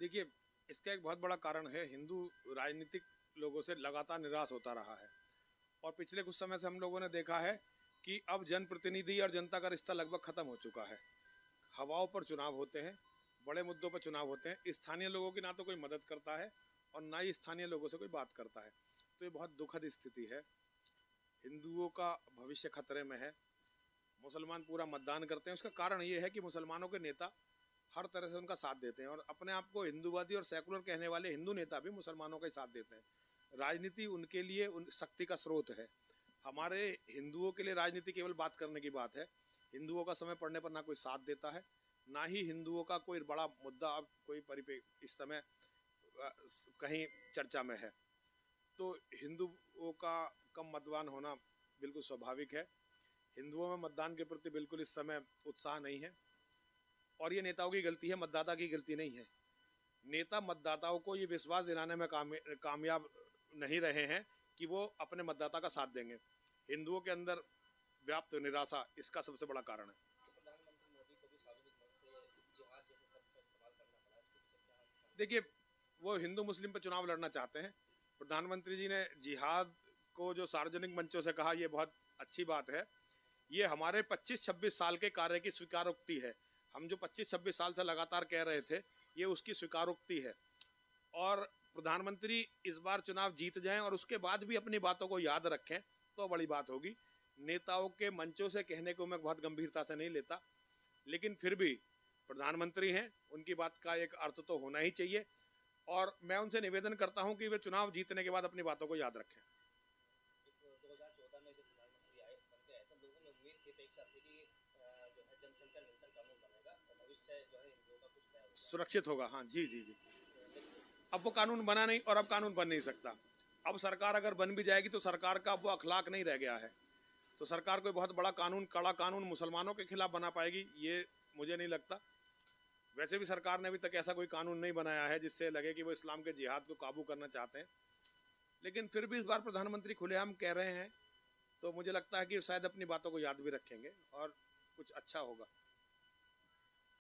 देखिए, इसका एक बहुत बड़ा कारण है, हिंदू राजनीतिक लोगों से लगातार निराश होता रहा है। और पिछले कुछ समय से हम लोगों ने देखा है कि अब जनप्रतिनिधि और जनता का रिश्ता लगभग खत्म हो चुका है। हवाओं पर चुनाव होते हैं, बड़े मुद्दों पर चुनाव होते हैं, स्थानीय लोगों की ना तो कोई मदद करता है और ना ही स्थानीय लोगों से कोई बात करता है। तो ये बहुत दुखद स्थिति है। हिंदुओं का भविष्य खतरे में है। मुसलमान पूरा मतदान करते हैं, उसका कारण ये है कि मुसलमानों के नेता हर तरह से उनका साथ देते हैं और अपने आप को हिंदूवादी और सेकुलर कहने वाले हिंदू नेता भी मुसलमानों का ही साथ देते हैं। राजनीति उनके लिए उन शक्ति का स्रोत है। हमारे हिंदुओं के लिए राजनीति केवल बात करने की बात है। हिंदुओं का समय पड़ने पर ना कोई साथ देता है, ना ही हिंदुओं का कोई बड़ा मुद्दा अब कोई इस समय कहीं चर्चा में है। तो हिंदुओं का कम मतदान होना बिल्कुल स्वाभाविक है। हिंदुओं में मतदान के प्रति बिल्कुल इस समय उत्साह नहीं है और ये नेताओं की गलती है, मतदाता की गलती नहीं है। नेता मतदाताओं को ये विश्वास दिलाने में कामयाब नहीं रहे हैं कि वो अपने मतदाता का साथ देंगे। हिंदुओं के अंदर व्याप्त निराशा इसका सबसे बड़ा कारण है। देखिए, वो हिंदू मुस्लिम पर चुनाव लड़ना चाहते हैं। प्रधानमंत्री जी ने जिहाद को जो सार्वजनिक मंचों से कहा, ये बहुत अच्छी बात है। ये हमारे 25-26 साल के कार्य की स्वीकारोक्ति है। हम जो 25-26 साल से लगातार कह रहे थे, ये उसकी स्वीकारोक्ति है। और प्रधानमंत्री इस बार चुनाव जीत जाएं और उसके बाद भी अपनी बातों को याद रखें तो बड़ी बात होगी। नेताओं के मंचों से कहने को मैं बहुत गंभीरता से नहीं लेता, लेकिन फिर भी प्रधानमंत्री हैं, उनकी बात का एक अर्थ तो होना ही चाहिए और मैं उनसे निवेदन करता हूं कि वे चुनाव जीतने के बाद अपनी बातों को याद रखें। सुरक्षित होगा, हाँ जी जी जी। अब वो कानून बना नहीं और अब कानून बन नहीं सकता। अब सरकार अगर बन भी जाएगी तो सरकार का वो अखलाक नहीं रह गया है। तो सरकार कोई बहुत बड़ा कानून, कड़ा कानून मुसलमानों के खिलाफ बना पाएगी, ये मुझे नहीं लगता। वैसे भी सरकार ने अभी तक ऐसा कोई कानून नहीं बनाया है जिससे लगे कि वो इस्लाम के जिहाद को काबू करना चाहते हैं। लेकिन फिर भी इस बार प्रधानमंत्री खुलेआम कह रहे हैं तो मुझे लगता है कि शायद अपनी बातों को याद भी रखेंगे और कुछ अच्छा होगा।